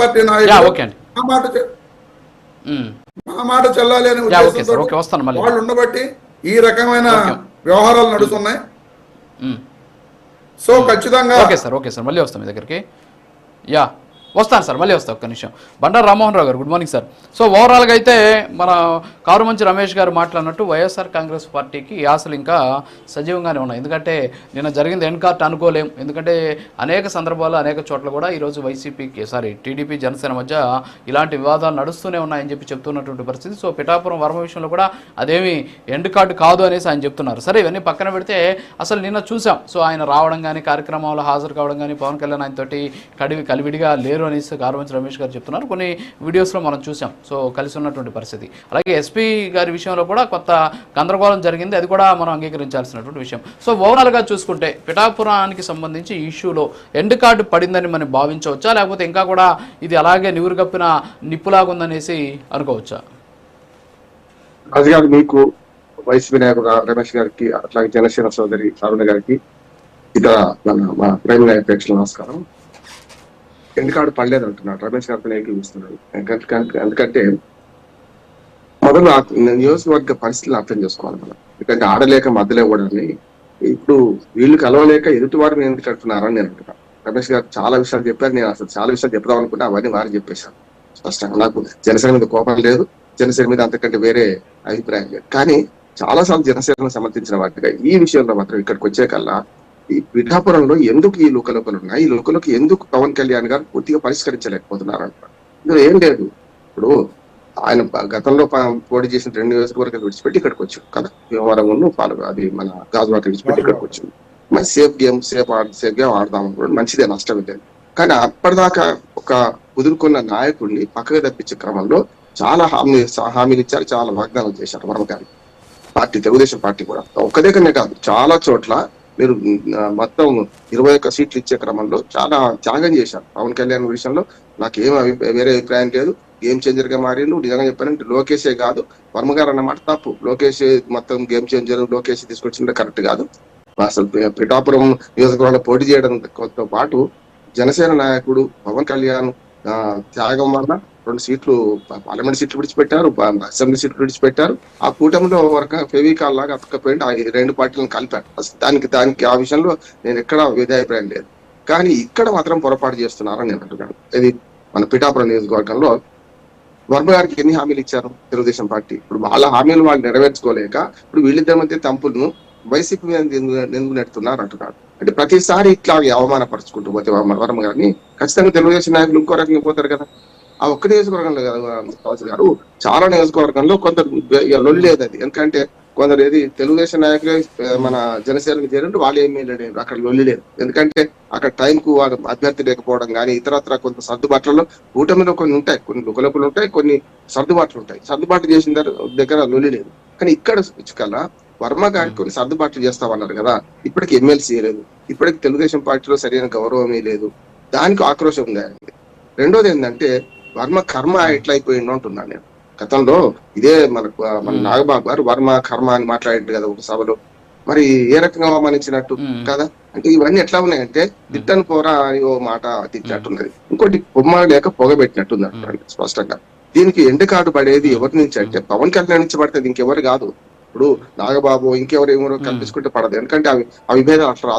Party నాయకులు మా మాట చెల్లాలి అనే ఉద్దేశంతో వాళ్ళు ఉండబట్టి ఈ రకమైన వ్యవహారాలు నడుస్తున్నాయి. సో ఖచ్చితంగా ఓకే సార్ మళ్ళీ వస్తాం మీ దగ్గరికి. వస్తాను సార్, మళ్ళీ వస్తాను. ఒక్క నిమిషం. బండారు రామ్మోహన్ రావు గారు, గుడ్ మార్నింగ్ సార్. సో ఓవరాల్గా అయితే మన కారుమంచి రమేష్ గారు మాట్లాడినట్టు వైఎస్ఆర్ కాంగ్రెస్ పార్టీకి ఆశలు ఇంకా సజీవంగానే ఉన్నాయి. ఎందుకంటే నిన్న జరిగింది ఎండ్ కార్ట్ అనుకోలేం. ఎందుకంటే అనేక సందర్భాల్లో అనేక చోట్ల కూడా ఈరోజు టీడీపీ జనసేన మధ్య ఇలాంటి వివాదాలు నడుస్తూనే ఉన్నాయని చెప్పి చెప్తున్నటువంటి పరిస్థితి. సో పిఠాపురం వర్మ విషయంలో కూడా అదేమి ఎండ్ కార్డు కాదు అనేసి ఆయన చెప్తున్నారు. సరే, ఇవన్నీ పక్కన పెడితే అసలు నిన్న చూసాం. సో ఆయన రావడం కానీ, కార్యక్రమంలో హాజరు కావడం కానీ, పవన్ కళ్యాణ్ ఆయనతోటి కలివిడిగా లేరు అనేసి కారుమంచి రమేష్ గారు చెప్తున్నారు. కొన్ని వీడియోస్లో మనం చూసాం. సో కలిసి ఉన్నటువంటి పరిస్థితి. అలాగే ఎస్పీ గారి విషయంలో కూడా కొత్త గందరగోళం జరిగింది. అది కూడా మనం అంగీకరించాల్సినటువంటి విషయం. సో ఓవరాల్గా చూసుకుంటే పిఠాపురానికి సంబంధించి ఈ ఇష్యూలో ఎండ్ కార్డు పడిందని మనం భావించవచ్చా, లేకపోతే ఇంకా కూడా ఇది అలాగే నివురుగప్పిన నిప్పులాగా ఉందనేసి అనుకోవచ్చా? అది కాదు, మీకు వైసీపీ నాయకుడు రమేష్ గారికి, అట్లాగే జనసేన సోదరి అరుణ గారికి, ఇతర మా ప్రైమ్ నాయకులు నమస్కారం. ఎండ్ కార్డు పడలేదు అంటున్నాడు రమేష్ గారితో ఏకీపిస్తున్నాడు. ఎందుకంటే మొదలు నియోజకవర్గ పరిస్థితులు అర్థం చేసుకోవాలి మనం. ఎందుకంటే ఆడలేక మధ్యలో కూడా ఇప్పుడు వీళ్ళు కలవలేక ఎదుటి వారిని ఎందుకు కడుతున్నారని నేను అంటున్నాను. రమేష్ గారు చాలా విషయాలు చెప్పారు. నేను అసలు చాలా విషయాలు చెప్దాం అనుకుంటే అవన్నీ వారు చెప్పేశాను స్పష్టంగా. నాకు జనసేన మీద కోపం లేదు, జనసేన మీద అంతకంటే వేరే అభిప్రాయం లేదు. కానీ చాలా సార్లు జనసేనను సమర్థించిన వాటిగా ఈ విషయంలో మాత్రం ఇక్కడికి వచ్చే కల్లా ఈ పిఠాపురంలో ఎందుకు ఈ లుకలుకలు ఉన్నాయి, ఈ లుకలకు ఎందుకు పవన్ కళ్యాణ్ గారు పూర్తిగా పరిష్కరించలేకపోతున్నారు అంటారు. ఇందులో ఏం లేదు. ఇప్పుడు ఆయన గతంలో పోటీ చేసిన 2 నియోజకవర్గాలు విడిచిపెట్టి ఇక్కడికి వచ్చాడు కదా, భీమవరం అది మన గాజువాక విడిచిపెట్టి ఇక్కడికి వచ్చింది. మరి సేఫ్ గేమ్ ఆడదాం అనుకోవడం మంచిదే, నష్టం లేదు. కానీ అప్పటిదాకా ఒక కుదురుకున్న నాయకుడిని పక్కగా తప్పించే క్రమంలో చాలా హామీలు ఇచ్చారు, చాలా వాగ్దానాలు చేశారు వర్మ గారు. తెలుగుదేశం పార్టీ కూడా ఒక్క దగ్గరనే కాదు, చాలా చోట్ల మీరు మొత్తం 21 సీట్లు ఇచ్చే క్రమంలో చాలా త్యాగం చేశారు. పవన్ కళ్యాణ్ విషయంలో నాకేం వేరే అభిప్రాయం లేదు. గేమ్ చేంజర్ గా మారిండు. నిజంగా చెప్పారంటే లోకేషే కాదు, వర్మ గారు అన్నమాట తప్పు. లోకేష్ మొత్తం గేమ్ చేంజర్, లోకేష్ తీసుకొచ్చింది కరెక్ట్ కాదు. అసలు పిఠాపురం నియోజకవర్గంలో పోటీ చేయడంతో పాటు జనసేన నాయకుడు పవన్ కళ్యాణ్ త్యాగం వల్ల 2 సీట్లు పార్లమెంట్ సీట్లు విడిచిపెట్టారు, అసెంబ్లీ సీట్లు విడిచిపెట్టారు. ఆ కూటమిలో ఫెవికాల్ లాగా అతకపోయింది. ఆ 2 పార్టీలను కలిపారు. దానికి ఆ విషయంలో నేను ఎక్కడ విధాభిప్రాయం లేదు. కానీ ఇక్కడ మాత్రం పొరపాటు చేస్తున్నారని నేను అంటున్నాను. ఇది మన పిఠాపురం నియోజకవర్గంలో వర్మ గారికి ఎన్ని హామీలు ఇచ్చారు తెలుగుదేశం పార్టీ? ఇప్పుడు వాళ్ళ హామీలు వాళ్ళు నెరవేర్చుకోలేక ఇప్పుడు వీళ్ళిద్దరి మధ్య తంపులను వైసీపీ మీద ఎందుకు నెడుతున్నారు అంటున్నారు. అంటే ప్రతిసారి ఇట్లా అవమానపరుచుకుంటూ పోతే వర్మ గారిని ఖచ్చితంగా తెలుగుదేశం నాయకులు ఇంకో రకంగా పోతారు కదా. ఆ ఒక్క నియోజకవర్గంలో గారు చాలా నియోజకవర్గంలో కొందరు లొల్లి లేదు. అది ఎందుకంటే కొందరు తెలుగుదేశం నాయకులు మన జనసేనకు చేరంటే వాళ్ళు ఏమీ లేదు, అక్కడ లొల్లి లేదు. ఎందుకంటే అక్కడ టైంకు వాడు అభ్యర్థి లేకపోవడం కానీ ఇతరత్ర కొంత సర్దుబాట్లలో కూటమిలో కొన్ని ఉంటాయి, కొన్ని లుకలుపులు ఉంటాయి, కొన్ని సర్దుబాట్లు ఉంటాయి. సర్దుబాటు చేసిన దగ్గర లొల్లి లేదు. కానీ ఇక్కడ కల్లా వర్మ గారికి కొన్ని సర్దుబాట్లు చేస్తామన్నారు కదా, ఇప్పటికి ఎమ్మెల్సీ లేదు, ఇప్పటికి తెలుగుదేశం పార్టీలో సరైన గౌరవమే లేదు. దానికి ఆక్రోశం ఉంది. రెండోది ఏంటంటే వర్మ కర్మ ఎట్లా అయిపోయిందో అంటున్నాను నేను. గతంలో ఇదే మన నాగబాబు గారు వర్మ కర్మ అని మాట్లాడారు కదా ఒక సభలో. మరి ఏ రకంగా అవమానించినట్టు కదా. అంటే ఇవన్నీ ఎట్లా ఉన్నాయంటే తిట్టను పోరా అని ఓ మాట తిట్టినట్టున్నది, ఇంకోటి పొమ్మ లేక పొగబెట్టినట్టుంది అంటున్నాను స్పష్టంగా. దీనికి ఎండ్ కార్డు పడేది ఎవరి నుంచి అంటే పవన్ కళ్యాణ్ నుంచి పడుతుంది, ఇంకెవరు కాదు. ఇప్పుడు నాగబాబు ఇంకెవరు కల్పించుకుంటే పడదు. ఎందుకంటే ఆ విభేదాలు అట్లా రాదు.